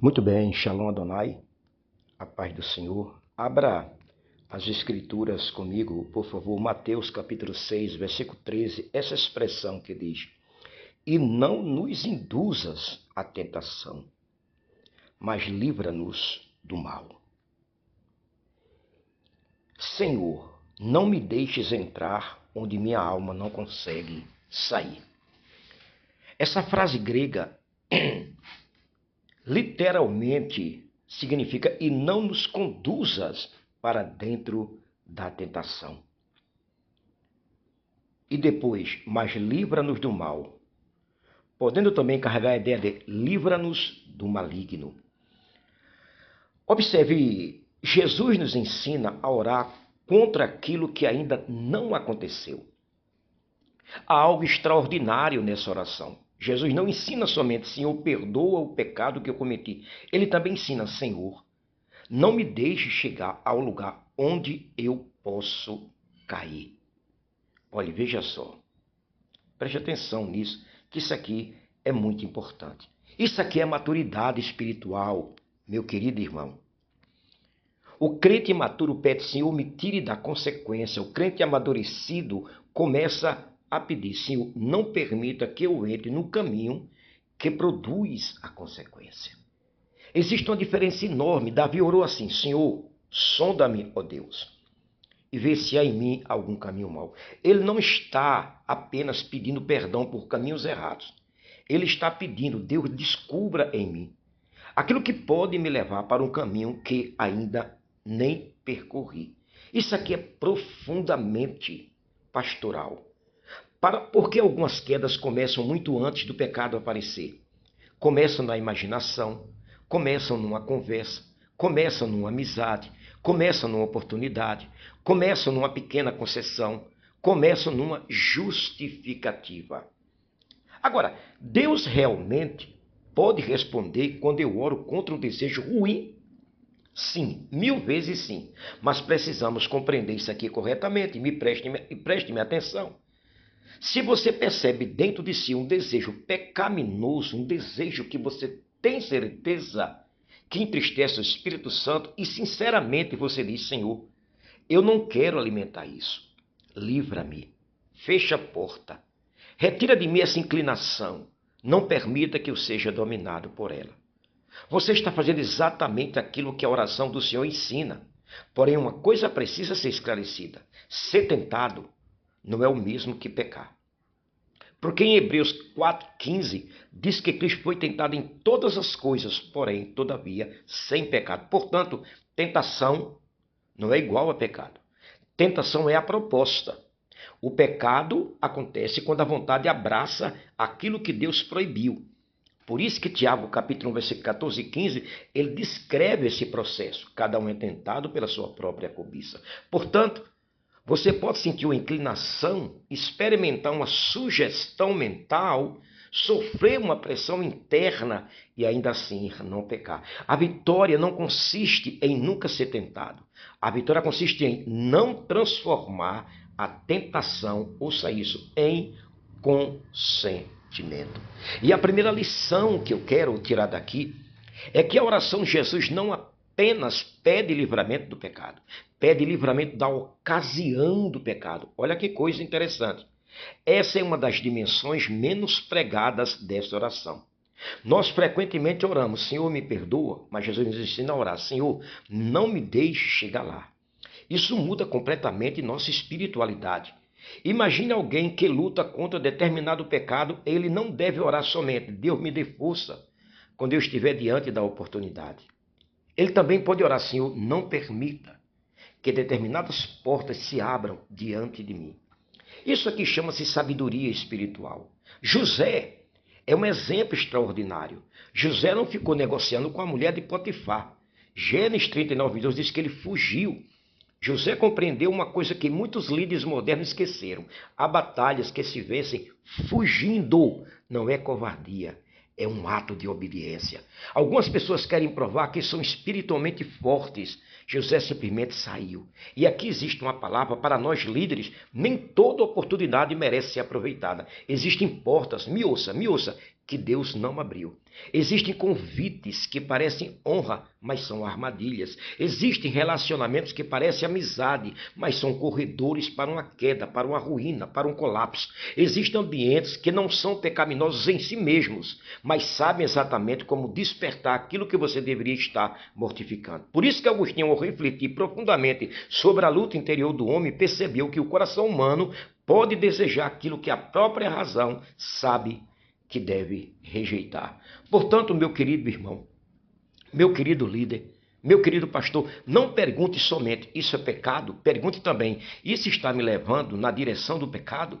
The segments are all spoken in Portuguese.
Muito bem, Shalom Adonai, a paz do Senhor. Abra as Escrituras comigo, por favor, Mateus capítulo 6, versículo 13, essa expressão que diz: e não nos induzas à tentação, mas livra-nos do mal. Senhor, não me deixes entrar onde minha alma não consegue sair. Essa frase grega literalmente significa: e não nos conduzas para dentro da tentação. E depois, mas livra-nos do mal, podendo também carregar a ideia de livra-nos do maligno. Observe, Jesus nos ensina a orar contra aquilo que ainda não aconteceu. Há algo extraordinário nessa oração. Jesus não ensina somente: Senhor, perdoa o pecado que eu cometi. Ele também ensina: Senhor, não me deixe chegar ao lugar onde eu posso cair. Olha, veja só. Preste atenção nisso, que isso aqui é muito importante. Isso aqui é maturidade espiritual, meu querido irmão. O crente imaturo pede: Senhor, me tire da consequência. O crente amadurecido começa a pedir: Senhor, não permita que eu entre no caminho que produz a consequência. Existe uma diferença enorme. Davi orou assim: Senhor, sonda-me, ó Deus, e vê se há em mim algum caminho mau. Ele não está apenas pedindo perdão por caminhos errados. Ele está pedindo: Deus, descubra em mim aquilo que pode me levar para um caminho que ainda nem percorri. Isso aqui é profundamente pastoral. Porque algumas quedas começam muito antes do pecado aparecer. Começam na imaginação, começam numa conversa, começam numa amizade, começam numa oportunidade, começam numa pequena concessão, começam numa justificativa. Agora, Deus realmente pode responder quando eu oro contra um desejo ruim? Sim, 1000 vezes sim. Mas precisamos compreender isso aqui corretamente. Preste-me atenção. Se você percebe dentro de si um desejo pecaminoso, um desejo que você tem certeza que entristece o Espírito Santo, e sinceramente você diz: Senhor, eu não quero alimentar isso. Livra-me, fecha a porta, retira de mim essa inclinação, não permita que eu seja dominado por ela. Você está fazendo exatamente aquilo que a oração do Senhor ensina. Porém, uma coisa precisa ser esclarecida: ser tentado não é o mesmo que pecar. Porque em Hebreus 4,15 diz que Cristo foi tentado em todas as coisas, porém, todavia, sem pecado. Portanto, tentação não é igual a pecado. Tentação é a proposta. O pecado acontece quando a vontade abraça aquilo que Deus proibiu. Por isso que Tiago, capítulo 1, versículo 14 e 15, ele descreve esse processo. Cada um é tentado pela sua própria cobiça. Portanto, você pode sentir uma inclinação, experimentar uma sugestão mental, sofrer uma pressão interna e ainda assim não pecar. A vitória não consiste em nunca ser tentado. A vitória consiste em não transformar a tentação, ouça isso, em consentimento. E a primeira lição que eu quero tirar daqui é que a oração de Jesus não apenas pede livramento do pecado, pede livramento da ocasião do pecado. Olha que coisa interessante. Essa é uma das dimensões menos pregadas desta oração. Nós frequentemente oramos: Senhor, me perdoa, mas Jesus nos ensina a orar: Senhor, não me deixe chegar lá. Isso muda completamente nossa espiritualidade. Imagine alguém que luta contra determinado pecado. Ele não deve orar somente: Deus me dê força quando eu estiver diante da oportunidade. Ele também pode orar: Senhor, não permita que determinadas portas se abram diante de mim. Isso aqui chama-se sabedoria espiritual. José é um exemplo extraordinário. José não ficou negociando com a mulher de Potifar. Gênesis 39:2 diz que ele fugiu. José compreendeu uma coisa que muitos líderes modernos esqueceram: há batalhas que se vencem fugindo. Não é covardia, é um ato de obediência. Algumas pessoas querem provar que são espiritualmente fortes. José simplesmente saiu. E aqui existe uma palavra para nós líderes: nem toda oportunidade merece ser aproveitada. Existem portas, me ouça, que Deus não abriu. Existem convites que parecem honra, mas são armadilhas. Existem relacionamentos que parecem amizade, mas são corredores para uma queda, para uma ruína, para um colapso. Existem ambientes que não são pecaminosos em si mesmos, mas sabem exatamente como despertar aquilo que você deveria estar mortificando. Por isso que Agostinho, ao refletir profundamente sobre a luta interior do homem, percebeu que o coração humano pode desejar aquilo que a própria razão sabe que deve rejeitar. Portanto, meu querido irmão, meu querido líder, meu querido pastor, não pergunte somente, isso é pecado? Pergunte também, isso está me levando na direção do pecado?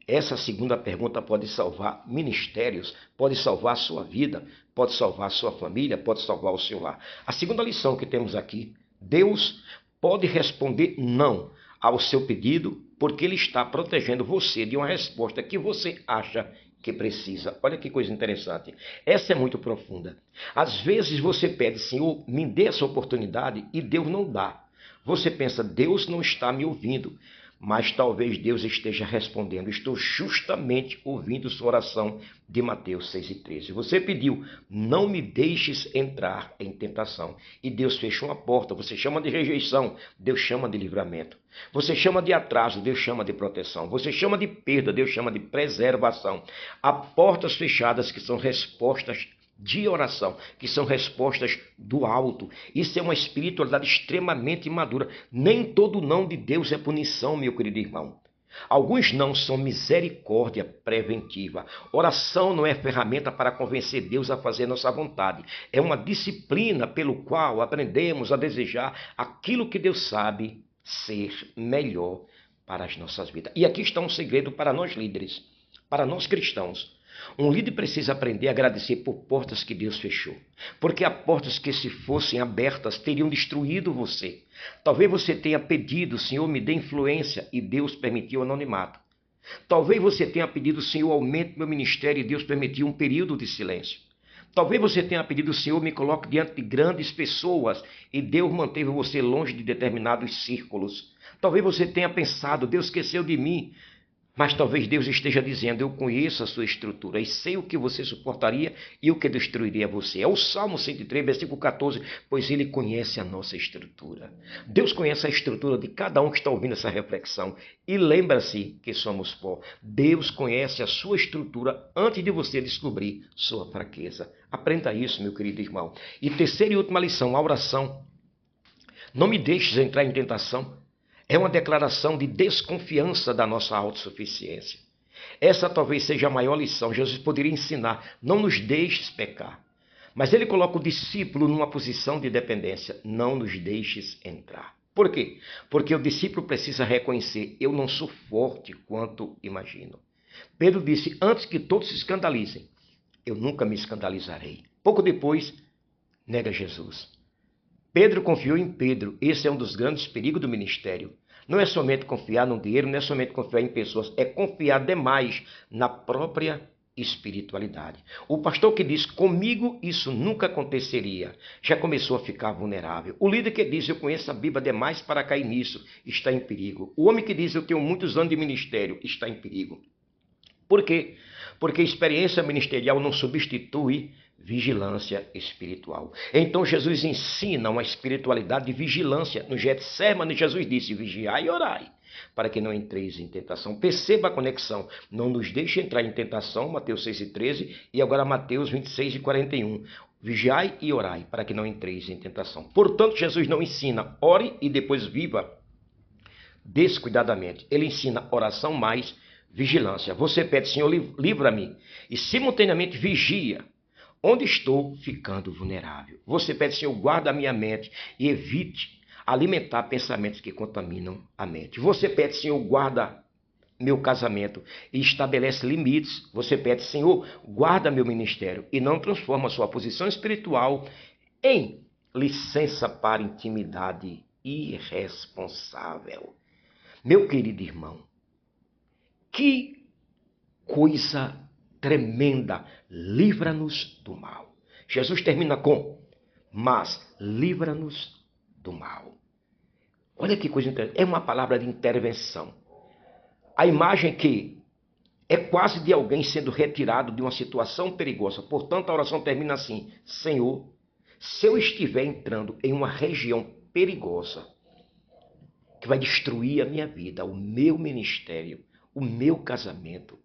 Essa segunda pergunta pode salvar ministérios, pode salvar a sua vida, pode salvar a sua família, pode salvar o seu lar. A segunda lição que temos aqui, Deus pode responder não ao seu pedido, porque Ele está protegendo você de uma resposta que você acha que precisa. Olha que coisa interessante. Essa é muito profunda. Às vezes você pede, Senhor, me dê essa oportunidade, e Deus não dá. Você pensa, Deus não está me ouvindo. Mas talvez Deus esteja respondendo. Estou justamente ouvindo sua oração de Mateus 6,13. Você pediu, não me deixes entrar em tentação. E Deus fechou uma porta. Você chama de rejeição, Deus chama de livramento. Você chama de atraso, Deus chama de proteção. Você chama de perda, Deus chama de preservação. Há portas fechadas que são respostas de oração, que são respostas do alto. Isso é uma espiritualidade extremamente madura. Nem todo não de Deus é punição, meu querido irmão. Alguns não são misericórdia preventiva. Oração não é ferramenta para convencer Deus a fazer nossa vontade. É uma disciplina pelo qual aprendemos a desejar aquilo que Deus sabe ser melhor para as nossas vidas. E aqui está um segredo para nós líderes, para nós cristãos. Um líder precisa aprender a agradecer por portas que Deus fechou. Porque há portas que, se fossem abertas, teriam destruído você. Talvez você tenha pedido, Senhor, me dê influência, e Deus permitiu o anonimato. Talvez você tenha pedido, Senhor, aumente meu ministério, e Deus permitiu um período de silêncio. Talvez você tenha pedido, Senhor, me coloque diante de grandes pessoas, e Deus manteve você longe de determinados círculos. Talvez você tenha pensado, Deus esqueceu de mim. Mas talvez Deus esteja dizendo, eu conheço a sua estrutura e sei o que você suportaria e o que destruiria você. É o Salmo 103, versículo 14, pois Ele conhece a nossa estrutura. Deus conhece a estrutura de cada um que está ouvindo essa reflexão. E lembra-se que somos pó. Deus conhece a sua estrutura antes de você descobrir sua fraqueza. Aprenda isso, meu querido irmão. E terceira e última lição, a oração. Não me deixes entrar em tentação. É uma declaração de desconfiança da nossa autossuficiência. Essa talvez seja a maior lição. Jesus poderia ensinar, não nos deixes pecar. Mas ele coloca o discípulo numa posição de dependência. Não nos deixes entrar. Por quê? Porque o discípulo precisa reconhecer, eu não sou forte quanto imagino. Pedro disse, antes que todos se escandalizem, eu nunca me escandalizarei. Pouco depois, nega Jesus. Pedro confiou em Pedro. Esse é um dos grandes perigos do ministério. Não é somente confiar no dinheiro, não é somente confiar em pessoas, é confiar demais na própria espiritualidade. O pastor que diz, comigo isso nunca aconteceria, já começou a ficar vulnerável. O líder que diz, eu conheço a Bíblia demais para cair nisso, está em perigo. O homem que diz, eu tenho muitos anos de ministério, está em perigo. Por quê? Porque experiência ministerial não substitui vigilância espiritual. Então Jesus ensina uma espiritualidade de vigilância. No Getsemane, Jesus disse, vigiai e orai, para que não entreis em tentação. Perceba a conexão. Não nos deixe entrar em tentação, Mateus 6,13, e agora Mateus 26,41. Vigiai e orai, para que não entreis em tentação. Portanto, Jesus não ensina, ore e depois viva descuidadamente. Ele ensina oração mais vigilância. Você pede, Senhor, livra-me, e simultaneamente vigia. Onde estou ficando vulnerável? Você pede, Senhor, guarda a minha mente e evite alimentar pensamentos que contaminam a mente. Você pede, Senhor, guarda meu casamento e estabelece limites. Você pede, Senhor, guarda meu ministério e não transforma sua posição espiritual em licença para intimidade irresponsável. Meu querido irmão, que coisa tremenda, livra-nos do mal. Jesus termina com, mas livra-nos do mal. Olha que coisa interessante, é uma palavra de intervenção. A imagem que É quase de alguém sendo retirado de uma situação perigosa. Portanto, a oração termina assim: Senhor, se eu estiver entrando em uma região perigosa, que vai destruir a minha vida, o meu ministério, o meu casamento,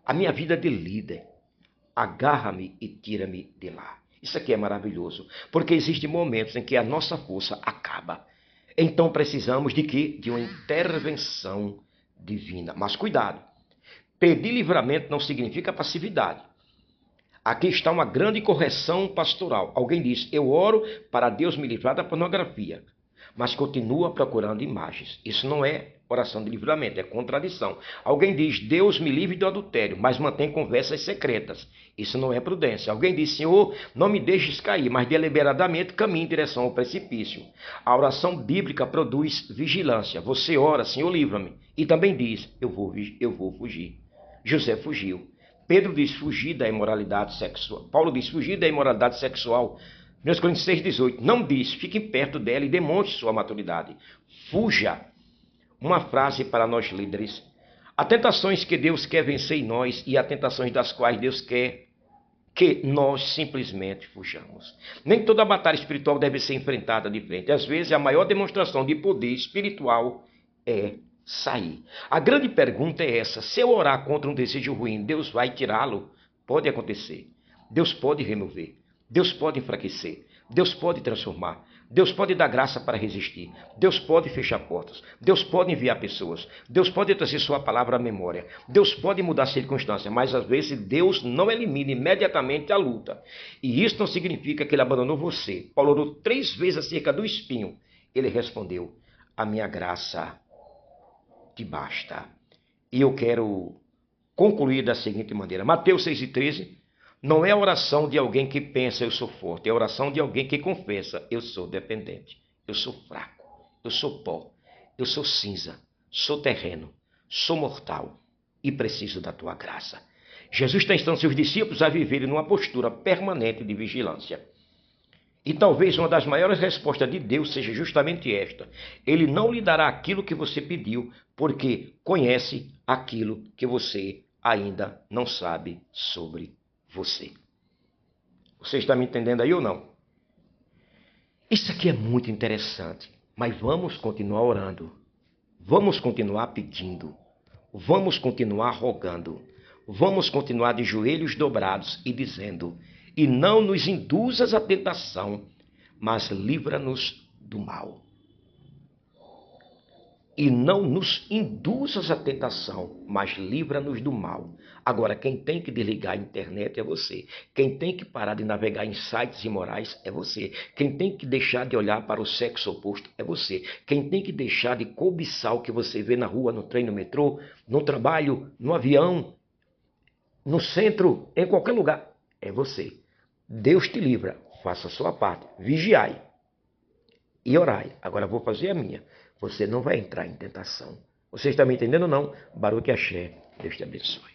a minha vida de líder, agarra-me e tira-me de lá. Isso aqui é maravilhoso, porque existem momentos em que a nossa força acaba. Então precisamos de quê? De uma intervenção divina. Mas cuidado, pedir livramento não significa passividade. Aqui está uma grande correção pastoral. Alguém diz, eu oro para Deus me livrar da pornografia, mas continua procurando imagens. Isso não é oração de livramento, é contradição. Alguém diz, Deus me livre do adultério, mas mantém conversas secretas. Isso não é prudência. Alguém diz, Senhor, não me deixes cair, mas deliberadamente caminhe em direção ao precipício. A oração bíblica produz vigilância. Você ora, Senhor, livra-me. E também diz, eu vou fugir. José fugiu. Pedro diz fugir da imoralidade sexual. Paulo diz fugir da imoralidade sexual. 1 Coríntios 6,18. Não diz, fique perto dela e demonstre sua maturidade. Fuja. Uma frase para nós líderes. Há tentações que Deus quer vencer em nós e há tentações das quais Deus quer que nós simplesmente fujamos. Nem toda batalha espiritual deve ser enfrentada de frente. Às vezes, a maior demonstração de poder espiritual é sair. A grande pergunta é essa: se eu orar contra um desejo ruim, Deus vai tirá-lo? Pode acontecer. Deus pode remover. Deus pode enfraquecer. Deus pode transformar. Deus pode dar graça para resistir. Deus pode fechar portas. Deus pode enviar pessoas. Deus pode trazer sua palavra à memória. Deus pode mudar a circunstância. Mas às vezes Deus não elimina imediatamente a luta. E isso não significa que ele abandonou você. Paulo orou 3 vezes acerca do espinho. Ele respondeu, a minha graça te basta. E eu quero concluir da seguinte maneira. Mateus 6,13 não é a oração de alguém que pensa eu sou forte, é a oração de alguém que confessa eu sou dependente, eu sou fraco, eu sou pó, eu sou cinza, sou terreno, sou mortal e preciso da tua graça. Jesus está instando seus discípulos a viverem numa postura permanente de vigilância. E talvez uma das maiores respostas de Deus seja justamente esta: Ele não lhe dará aquilo que você pediu, porque conhece aquilo que você ainda não sabe sobre você. Você está me entendendo aí ou não? Isso aqui é muito interessante, mas vamos continuar orando, vamos continuar pedindo, vamos continuar rogando, vamos continuar de joelhos dobrados e dizendo, e não nos induzas à tentação, mas livra-nos do mal. E não nos induzas à tentação, mas livra-nos do mal. Agora, quem tem que desligar a internet é você. Quem tem que parar de navegar em sites imorais é você. Quem tem que deixar de olhar para o sexo oposto é você. Quem tem que deixar de cobiçar o que você vê na rua, no trem, no metrô, no trabalho, no avião, no centro, em qualquer lugar, é você. Deus te livra. Faça a sua parte. Vigiai e orai. Agora vou fazer a minha. Você não vai entrar em tentação. Você está me entendendo ou não? Baruque Axé. Deus te abençoe.